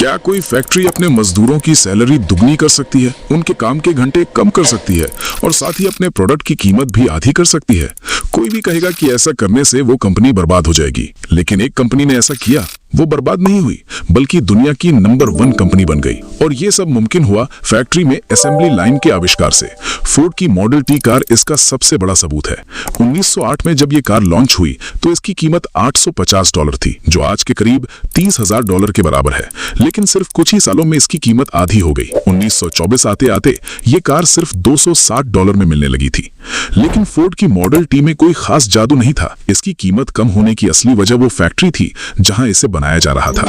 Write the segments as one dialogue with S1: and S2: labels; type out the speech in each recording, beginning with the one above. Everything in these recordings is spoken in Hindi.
S1: क्या कोई फैक्ट्री अपने मजदूरों की सैलरी दुगनी कर सकती है, उनके काम के घंटे कम कर सकती है और साथ ही अपने प्रोडक्ट की कीमत भी आधी कर सकती है? कोई भी कहेगा कि ऐसा करने से वो कंपनी बर्बाद हो जाएगी, लेकिन एक कंपनी ने ऐसा किया। वो बर्बाद नहीं हुई, बल्कि दुनिया की नंबर 1 कंपनी बन गई। और ये सब मुमकिन हुआ फैक्ट्री में असेंबली लाइन के आविष्कार से। फोर्ड की मॉडल टी कार इसका सबसे बड़ा सबूत है। 1908 में जब ये कार लॉन्च हुई तो इसकी कीमत $850 थी, जो आज के करीब $30,000 के बराबर है। लेकिन सिर्फ कुछ ही सालों में इसकी कीमत आधी हो गई। 1924 आते आते ये कार सिर्फ $260 में मिलने लगी थी। लेकिन फोर्ड की मॉडल टी में कोई खास जादू नहीं था। इसकी कीमत कम होने की असली वजह वो फैक्ट्री थी जहां इसे बनाया जा रहा था।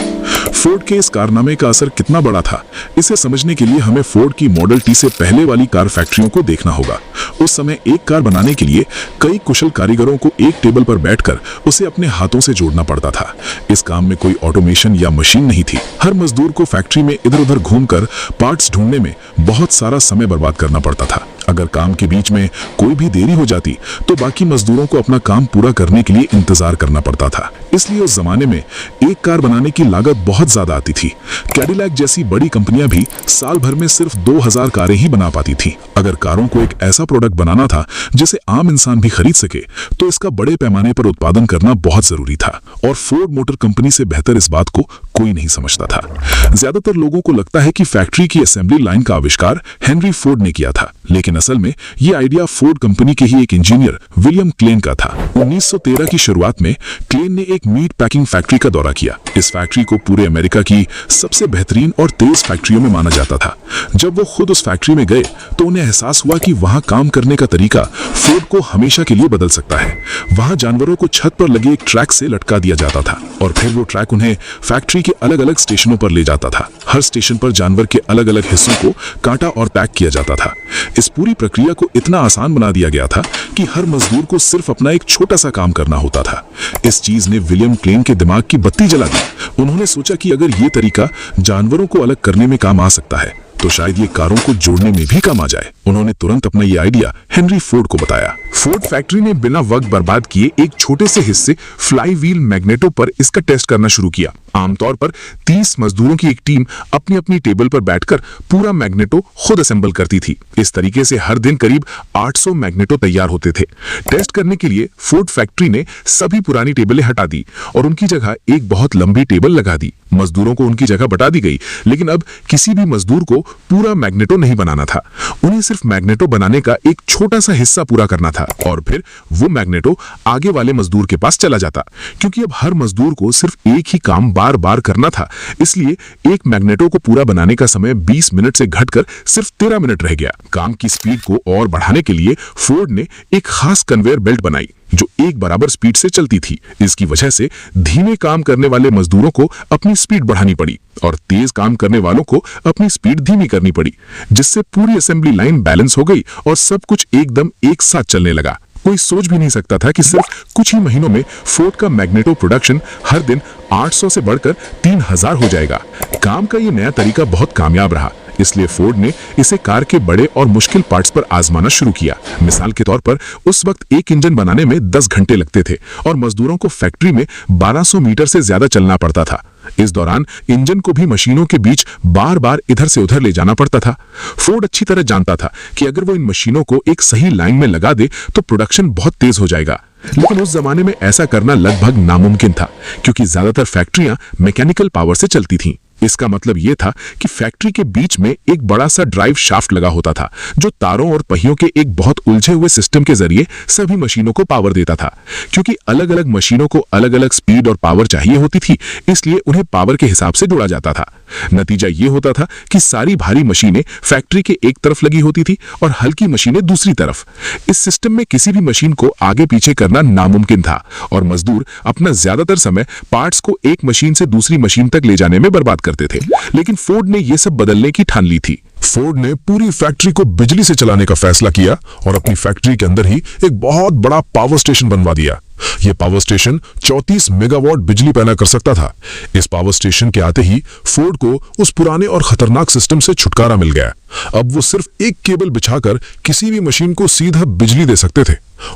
S1: फोर्ड के इस कारनामे का असर कितना बड़ा था, इसे समझने के लिए हमें फोर्ड की मॉडल टी से पहले वाली कार फैक्ट्रियों को देखना होगा। उस समय एक कार बनाने के लिए कई कुशल कारीगरों को एक टेबल पर बैठकर उसे अपने हाथों से जोड़ना पड़ता था। इस काम में कोई ऑटोमेशन या मशीन नहीं थी। हर मजदूर को फैक्ट्री में इधर उधर घूमकर पार्ट्स ढूंढने में बहुत सारा समय बर्बाद करना पड़ता था। अगर काम के बीच में कोई भी देरी हो जाती तो बाकी मजदूरों को अपना काम पूरा करने के लिए इंतजार करना पड़ता था। इसलिए उस जमाने में एक कार बनाने की लागत बहुत ज्यादा आती थी। कैडिलैक जैसी बड़ी कंपनियां भी साल भर में सिर्फ 2000 कारें ही बना पाती थी। अगर कारों को एक ऐसा प्रोडक्ट बनाना था जिसे आम इंसान भी खरीद सके, तो इसका बड़े पैमाने पर उत्पादन करना बहुत जरूरी था। और फोर्ड मोटर कंपनी से बेहतर इस बात को कोई नहीं समझता था। ज्यादातर लोगों को लगता है कि फैक्ट्री की असेंबली लाइन का आविष्कार हेनरी फोर्ड ने किया था, लेकिन असल में ये आइडिया फोर्ड कंपनी के ही एक इंजीनियर विलियम क्लेन का था। 1913 की शुरुआत में क्लेन ने एक मीट पैकिंग फैक्ट्री का दौरा किया। इस फैक्ट्री को पूरे अमेरिका की सबसे बेहतरीन और तेज फैक्ट्रियों में माना जाता था। जब वो खुद उस फैक्ट्री में गए तो उन्हें एहसास हुआ कि वहां काम करने का तरीका फोर्ड को हमेशा के लिए बदल सकता है। वहां जानवरों को छत पर लगे एक ट्रैक से लटका दिया जाता था और फिर वो ट्रैक उन्हें फैक्ट्री के अलग अलग स्टेशनों पर ले जाता था। हर स्टेशन पर जानवर के अलग अलग हिस्सों को काटा और पैक किया जाता था। इस पूरी प्रक्रिया को इतना आसान बना दिया गया था कि हर मजदूर को सिर्फ अपना एक छोटा सा काम करना होता था। इस चीज ने विलियम क्लेन के दिमाग की बत्ती जला दी। उन्होंने सोचा कि अगर ये तरीका जानवरों को अलग करने में काम आ सकता है तो शायद ये कारों को जोड़ने में भी काम आ जाए। उन्होंने तुरंत अपना ये आइडिया हेनरी फोर्ड को बताया। फोर्ड फैक्ट्री ने बिना वक्त बर्बाद किए एक छोटे से हिस्से फ्लाई व्हील मैग्नेटो पर इसका टेस्ट करना शुरू किया। आमतौर पर 30 मजदूरों की एक टीम अपनी अपनी टेबल पर बैठकर पूरा मैग्नेटो खुद असेंबल करती थी। इस तरीके से हर दिन करीब 800 मैग्नेटो तैयार होते थे। टेस्ट करने के लिए फोर्ड फैक्ट्री ने सभी पुरानी टेबलें हटा दी और उनकी जगह एक बहुत लंबी टेबल लगा दी। मजदूरों को उनकी जगह बता दी गई, लेकिन अब किसी भी मजदूर को पूरा मैग्नेटो नहीं बनाना था। उन्हें सिर्फ मैग्नेटो बनाने का एक छोटा सा हिस्सा पूरा करना था और फिर वो मैग्नेटो आगे वाले मजदूर के पास चला जाता। क्योंकि अब हर मजदूर को सिर्फ एक ही काम बार बार करना था, इसलिए एक मैग्नेटो को पूरा बनाने का समय 20 मिनट से घटकर सिर्फ 13 मिनट रह गया। काम की स्पीड को और बढ़ाने के लिए फोर्ड ने एक खास कन्वेयर बेल्ट बनाई जो एक बराबर स्पीड से चलती थी। इसकी वजह से धीमे काम करने वाले मजदूरों को अपनी स्पीड बढ़ानी पड़ी और तेज काम करने वालों को अपनी स्पीड धीमी करनी पड़ी, जिससे पूरी असेंबली लाइन बैलेंस हो गई और सब कुछ एकदम एक साथ चलने लगा। कोई सोच भी नहीं सकता था कि सिर्फ कुछ ही महीनों में फोर्ड का मैग्नेटो प्रोडक्शन हर दिन 800 से बढ़कर 3000 हो जाएगा। काम का ये नया तरीका बहुत कामयाब रहा, इसलिए फोर्ड ने इसे कार के बड़े और मुश्किल पार्ट्स पर आजमाना शुरू किया। मिसाल के तौर पर उस वक्त एक इंजन बनाने में 10 घंटे लगते थे और मजदूरों को फैक्ट्री में 1200 मीटर से ज्यादा चलना पड़ता था। इस दौरान इंजन को भी मशीनों के बीच बार बार इधर से उधर ले जाना पड़ता था। फोर्ड अच्छी तरह जानता था कि अगर वो इन मशीनों को एक सही लाइन में लगा दे तो प्रोडक्शन बहुत तेज हो जाएगा। लेकिन उस जमाने में ऐसा करना लगभग नामुमकिन था, क्योंकि ज्यादातर फैक्ट्रियां मैकेनिकल पावर से चलती थीं। इसका मतलब यह था कि फैक्ट्री के बीच में एक बड़ा सा ड्राइव शाफ्ट लगा होता था, जो तारों और पहियों के एक बहुत उलझे हुए सिस्टम के जरिए सभी मशीनों को पावर देता था। क्योंकि अलग अलग मशीनों को अलग अलग स्पीड और पावर चाहिए होती थी, इसलिए उन्हें पावर के हिसाब से जोड़ा जाता था। नतीजा ये होता था कि सारी भारी मशीनें फैक्ट्री के एक तरफ लगी होती थी और हल्की मशीनें दूसरी तरफ। इस सिस्टम में किसी भी मशीन को आगे पीछे करना नामुमकिन था और मजदूर अपना ज्यादातर समय पार्ट्स को एक मशीन से दूसरी मशीन तक ले जाने में बर्बाद करते थे। लेकिन फोर्ड ने यह सब बदलने की ठान ली थी।
S2: फोर्ड ने पूरी फैक्ट्री को बिजली से चलाने का फैसला किया और अपनी फैक्ट्री के अंदर ही एक बहुत बड़ा पावर स्टेशन बनवा दिया। यह पावर स्टेशन 34 मेगावाट बिजली पैदा कर सकता था। इस पावर स्टेशन के आते ही फोर्ड को उस पुराने और खतरनाक सिस्टम से छुटकारा मिल गया। अब वो सिर्फ एक केबल बिछाकर किसी भी मशीन को सीधा बिजली दे सकते थे,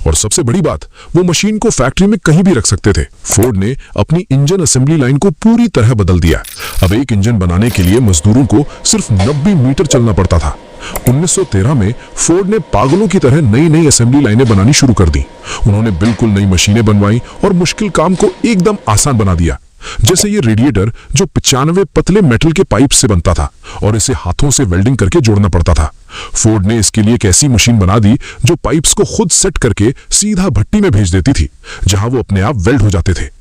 S2: और सबसे बड़ी बात, वो मशीन को फैक्ट्री में कहीं भी रख सकते थे। फोर्ड ने अपनी इंजन असेंबली लाइन को पूरी तरह बदल दिया। अब एक इंजन बनाने के लिए मजदूरों को सिर्फ 90 मीटर चलना पड़ता था। 1913 में फोर्ड ने पागलों की तरह नई नई असेंबली लाइनें बनानी शुरू कर दी। उन्होंने बिल्कुल नई मशीनें बनवाई और मुश्किल काम को एकदम आसान बना दिया। जैसे ये रेडिएटर जो 95 पतले मेटल के पाइप से बनता था और इसे हाथों से वेल्डिंग करके जोड़ना पड़ता था। फोर्ड ने इसके लिए एक ऐसी मशीन बना दी जो पाइप्स को खुद सेट करके सीधा भट्टी में भेज देती थी, जहां वो अपने आप वेल्ड हो जाते थे।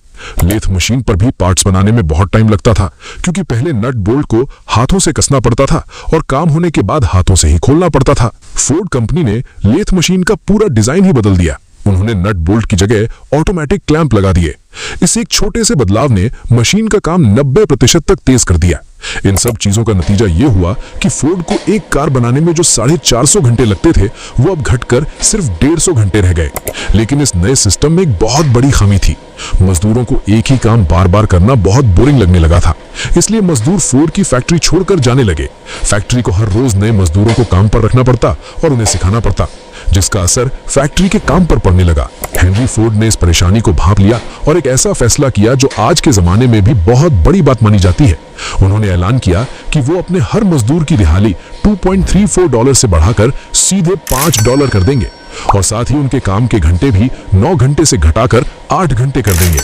S2: लेथ मशीन पर भी पार्ट्स बनाने में बहुत टाइम लगता था, क्योंकि पहले नट बोल्ट को हाथों से कसना पड़ता था और काम होने के बाद हाथों से ही खोलना पड़ता था। फोर्ड कंपनी ने लेथ मशीन का पूरा डिजाइन ही बदल दिया। उन्होंने नट बोल्ट की जगह ऑटोमेटिक क्लैंप लगा दिए। इस एक छोटे से बदलाव ने मशीन का काम 90% तक तेज कर दिया। इन सब चीजों का नतीजा यह हुआ कि फोर्ड को एक कार बनाने में जो 450 घंटे लगते थे, वो अब घटकर सिर्फ 150 घंटे रह गए। लेकिन इस नए सिस्टम में एक बहुत बड़ी खामी थी। मजदूरों को एक ही काम बार बार करना बहुत बोरिंग लगने लगा था। इसलिए मजदूर फोर्ड की फैक्ट्री छोड़कर जाने लगे। फैक्ट्री को हर रोज नए मजदूरों को काम पर रखना पड़ता और उन्हें सिखाना पड़ता, जिसका असर फैक्ट्री के काम पर पड़ने लगा। हेनरी फोर्ड ने इस परेशानी को भांप लिया और एक ऐसा फैसला किया जो आज के जमाने में भी बहुत बड़ी बात मानी जाती है। उन्होंने ऐलान किया कि वो अपने हर मजदूर की दिहाड़ी $2.34 से बढ़ाकर सीधे $5 कर देंगे, और साथ ही उनके काम के घंटे भी 9 घंटे से घटाकर 8 घंटे कर देंगे।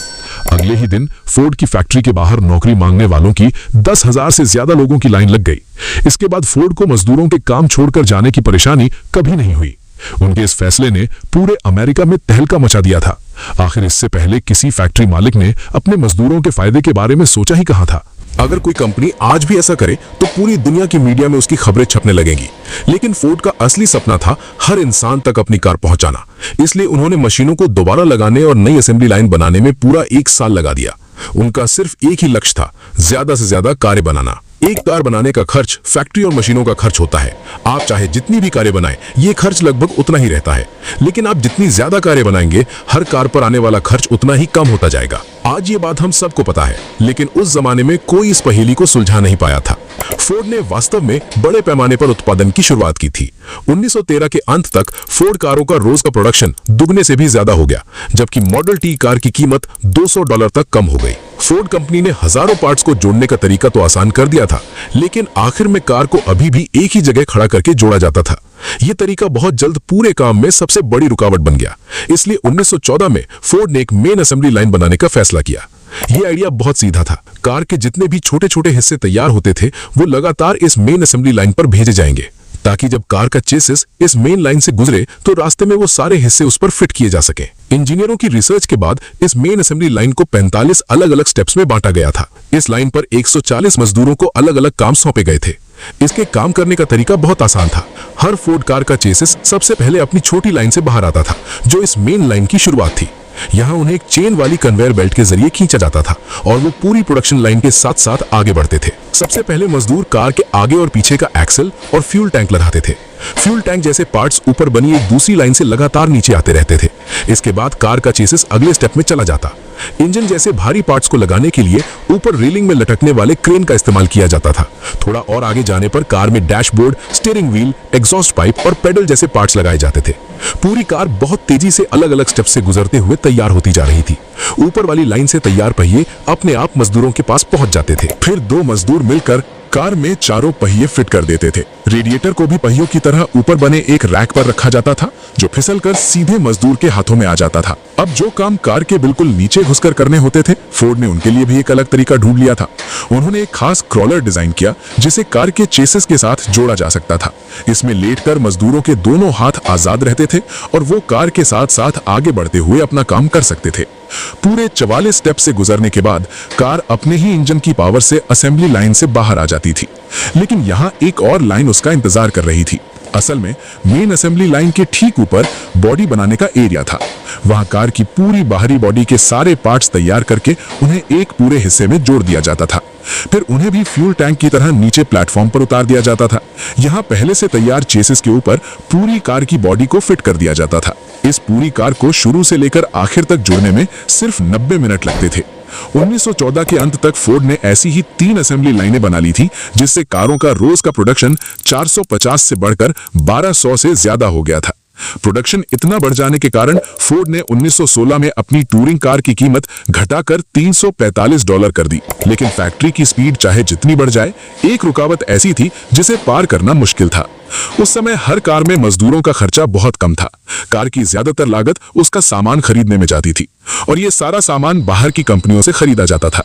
S2: अगले ही दिन फोर्ड की फैक्ट्री के बाहर नौकरी मांगने वालों की 10,000 से ज्यादा लोगों की लाइन लग गई। इसके बाद फोर्ड को मजदूरों के काम छोड़कर जाने की परेशानी कभी नहीं हुई। उनके इस फैसले ने पूरे अमेरिका में तहलका मचा दिया था। आखिर इससे पहले किसी फैक्ट्री मालिक ने अपने मजदूरों के फायदे के बारे में सोचा ही कहां था।
S1: अगर कोई कंपनी आज भी ऐसा करे तो पूरी दुनिया की मीडिया में उसकी खबरें छपने लगेंगी। लेकिन फोर्ड का असली सपना था हर इंसान तक अपनी कार पहुंचाना। इसलिए उन्होंने मशीनों को दोबारा लगाने और नई असेंबली लाइन बनाने में पूरा 1 साल लगा दिया। उनका सिर्फ एक ही लक्ष्य था, ज्यादा से ज्यादा कारें बनाना। एक कार बनाने का खर्च फैक्ट्री और मशीनों का खर्च होता है। आप चाहे जितनी भी कारें बनाएं, ये खर्च लगभग उतना ही रहता है। लेकिन आप जितनी ज्यादा कारें बनाएंगे, हर कार पर आने वाला खर्च उतना ही कम होता जाएगा। आज ये बात हम सबको पता है, लेकिन उस जमाने में कोई इस पहेली को सुलझा नहीं पाया था। फोर्ड ने वास्तव में बड़े पैमाने पर उत्पादन की शुरुआत की थी। 1913 के अंत तक फोर्ड कारों का रोज का प्रोडक्शन दुगने से भी ज्यादा हो गया, जबकि मॉडल टी कार की कीमत $200 तक कम हो गई। फोर्ड कंपनी ने हजारों पार्ट्स को जोड़ने का तरीका तो आसान कर दिया था, लेकिन आखिर में कार को अभी भी एक ही जगह खड़ा करके जोड़ा जाता था। यह तरीका बहुत जल्द पूरे काम में सबसे बड़ी रुकावट बन गया। इसलिए 1914 में फोर्ड ने एक मेन असेंबली लाइन बनाने का फैसला किया। यह आइडिया बहुत सीधा था। कार के जितने भी छोटे छोटे हिस्से तैयार होते थे, वो लगातार इस मेन असेंबली लाइन पर भेजे जाएंगे, ताकि जब कार का चेसिस इस मेन लाइन से गुजरे तो रास्ते में वो सारे हिस्से उस पर फिट किए जा सके। इंजीनियरों की रिसर्च के बाद इस मेन असेंबली लाइन को 45 अलग अलग स्टेप्स में बांटा गया था। इस लाइन पर 140 मजदूरों को अलग अलग काम सौंपे गए थे। इसके काम करने का तरीका बहुत आसान था। हर फोर्ड कार का चेसिस सबसे पहले अपनी छोटी लाइन से बाहर आता था, जो इस मेन लाइन की शुरुआत थी। यहाँ उन्हें एक चेन वाली कन्वेयर बेल्ट के जरिए खींचा जाता था और वो पूरी प्रोडक्शन लाइन के साथ साथ आगे बढ़ते थे। सबसे पहले मजदूर कार के आगे और पीछे का एक्सल और फ्यूल टैंक लगाते थे। फ्यूल टैंक जैसे पार्ट्स ऊपर बनी एक दूसरी लाइन से लगातार नीचे आते रहते थे। इसके बाद कार का चेसिस अगले स्टेप में चला जाता। इंजन जैसे भारी पार्ट्स को लगाने के लिए ऊपर रेलिंग में लटकने वाले क्रेन का इस्तेमाल किया जाता था। थोड़ा और आगे जाने पर कार में dashboard, steering wheel, exhaust pipe और पेडल जैसे पार्ट्स लगाए जाते थे। पूरी कार बहुत तेजी से अलग अलग स्टेप से गुजरते हुए तैयार होती जा रही थी। ऊपर वाली लाइन से तैयार पहिए अपने आप मजदूरों के पास पहुंच जाते थे। फिर 2 मजदूर मिलकर कार में चारों पहिए फिट कर देते थे। रेडिएटर को भी पहियों की तरह ऊपर बने एक रैक पर रखा जाता था, जो फिसलकर सीधे मजदूर के हाथों में आ जाता था। अब जो काम कार के बिल्कुल नीचे घुसकर करने होते थे, फोर्ड ने उनके लिए भी एक अलग तरीका ढूंढ लिया था। उन्होंने एक खास क्रॉलर डिजाइन किया, जिसे कार के चेसिस के साथ जोड़ा जा सकता था। इसमें लेटकर मजदूरों के दोनों हाथ आजाद रहते थे और वो कार के साथ साथ आगे बढ़ते हुए अपना काम कर सकते थे। पूरे 44 स्टेप से गुजरने के बाद कार अपने ही इंजन की पावर से असेंबली लाइन से बाहर आ जाती थी। लेकिन यहाँ एक और लाइन उसका इंतजार कर रही थी। असल में मेन असेंबली लाइन के ठीक ऊपर बॉडी बनाने का एरिया था। वहां कार की पूरी बाहरी बॉडी के सारे पार्ट्स तैयार करके उन्हें एक पूरे हिस्से में जोड़ दिया जाता था। फिर उन्हें भी फ्यूल टैंक की तरह नीचे प्लेटफॉर्म पर उतार दिया जाता था। यहाँ पहले से तैयार चेसिस के ऊपर पूरी कार की बॉडी को फिट कर दिया जाता था। इस पूरी कार को शुरू से लेकर आखिर तक जोड़ने में सिर्फ 90 मिनट लगते थे। 1914 के अंत तक फोर्ड ने ऐसी ही 3 असेंबली लाइनें बना ली थी, जिससे कारों का रोज का प्रोडक्शन 450 से बढ़कर 1200 से ज्यादा हो गया था। प्रोडक्शन इतना बढ़ जाने के कारण फोर्ड ने 1916 में अपनी टूरिंग कार की कीमत घटाकर $345 कर दी। लेकिन फैक्ट्री की स्पीड चाहे जितनी बढ़ जाए, एक रुकावट ऐसी थी जिसे पार करना मुश्किल था। उस समय हर कार में मजदूरों का खर्चा बहुत कम था। कार की ज्यादातर लागत उसका सामान खरीदने में जाती थी और ये सारा सामान बाहर की कंपनियों से खरीदा जाता था।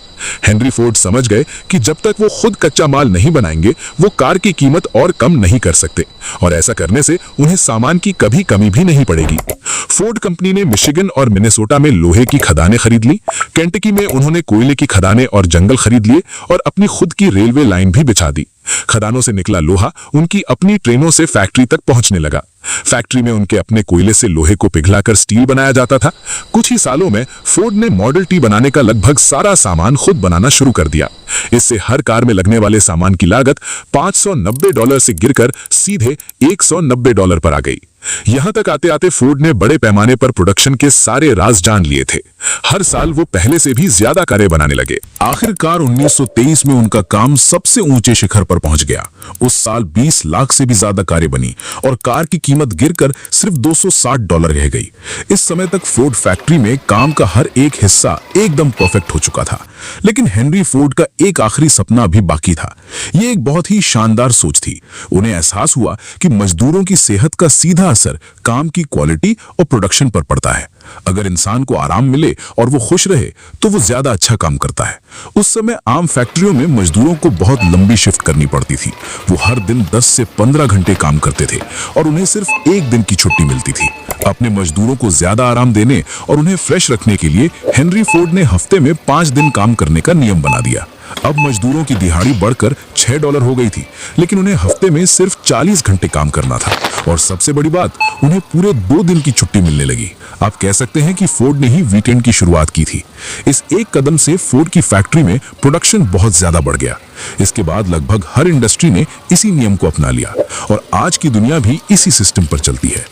S1: हेनरी फोर्ड समझ गए कि जब तक वो खुद कच्चा माल नहीं बनाएंगे, वो कार की कीमत और कम नहीं कर सकते और ऐसा करने से उन्हें सामान की कभी कमी भी नहीं पड़ेगी। फोर्ड कंपनी ने मिशिगन और मिनेसोटा में लोहे की खदानें खरीद ली। केंटकी में उन्होंने कोयले की खदानें और जंगल खरीद लिए और अपनी खुद की रेलवे लाइन भी बिछा दी। खदानों से निकला लोहा उनकी अपनी ट्रेनों से फैक्ट्री तक पहुंचने लगा। फैक्ट्री में उनके अपने कोयले से लोहे को पिघलाकर स्टील बनाया जाता था। कुछ ही सालों में फोर्ड ने मॉडल टी बनाने का लगभग सारा सामान खुद बनाना शुरू कर दिया। इससे हर कार में लगने वाले सामान की लागत $590 से गिरकर सीधे $190 पर आ गई। यहां तक आते आते फोर्ड ने बड़े पैमाने पर प्रोडक्शन के सारे राज जान लिए थे। हर साल वो पहले से भी ज्यादा कारें बनाने लगे। आखिरकार 1923 में उनका काम सबसे ऊंचे शिखर पर पहुंच गया। उस साल 20 लाख से भी ज्यादा कारें बनी और कार की कीमत गिरकर सिर्फ $260 रह गई। इस समय तक फोर्ड फैक्ट्री में काम का हर एक हिस्सा एकदम परफेक्ट हो चुका था। लेकिन हेनरी फोर्ड का एक आखिरी सपना अभी बाकी था। ये एक बहुत ही शानदार सोच थी। उन्हें एहसास हुआ कि मजदूरों की सेहत का सीधा असर काम की क्वालिटी और प्रोडक्शन पर पड़ता है। अगर इंसान को आराम मिले और वो खुश रहे तो वो ज्यादा अच्छा काम करता है। उस समय आम फैक्ट्रियों में मजदूरों को बहुत लंबी शिफ्ट करनी पड़ती थी। वो हर दिन 10 से 15 घंटे काम करते थे और उन्हें सिर्फ एक दिन की छुट्टी मिलती थी। अपने मजदूरों को ज्यादा आराम देने और उन्हें फ्रेश रखने के लिए हेनरी फोर्ड ने हफ्ते में 5 दिन काम करने का नियम बना दिया। अब मजदूरों की दिहाड़ी बढ़कर $6 हो गई थी, लेकिन उन्हें हफ्ते में सिर्फ 40 घंटे काम करना था और सबसे बड़ी बात, उन्हें पूरे 2 दिन की छुट्टी मिलने लगी। आप कह सकते हैं कि फोर्ड ने ही वीकेंड की शुरुआत की थी। इस एक कदम से फोर्ड की फैक्ट्री में प्रोडक्शन बहुत ज्यादा बढ़ गया। इसके बाद लगभग हर इंडस्ट्री ने इसी नियम को अपना लिया और आज की दुनिया भी इसी सिस्टम पर चलती है।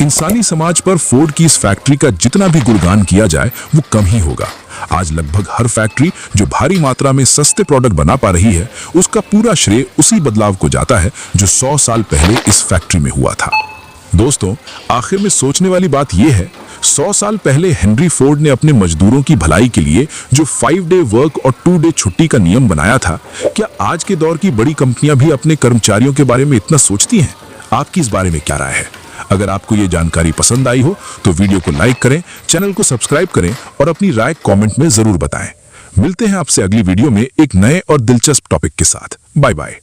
S1: इंसानी समाज पर फोर्ड की इस फैक्ट्री का जितना भी गुणगान किया जाए वो कम ही होगा। आज लगभग हर फैक्ट्री जो भारी मात्रा में सस्ते प्रोडक्ट बना पा रही है, उसका पूरा श्रेय उसी बदलाव को जाता है जो 100 साल पहले इस फैक्ट्री में हुआ था। दोस्तों, आखिर में सोचने वाली बात यह है, 100 साल पहले हेनरी फोर्ड ने अपने मजदूरों की भलाई के लिए जो 5 डे वर्क और 2 डे छुट्टी का नियम बनाया था, क्या आज के दौर की बड़ी कंपनियां भी अपने कर्मचारियों के बारे में इतना सोचती हैं? आपकी इस बारे में क्या राय है? अगर आपको ये जानकारी पसंद आई हो तो वीडियो को लाइक करें, चैनल को सब्सक्राइब करें और अपनी राय कमेंट में जरूर बताएं। मिलते हैं आपसे अगली वीडियो में एक नए और दिलचस्प टॉपिक के साथ। Bye bye.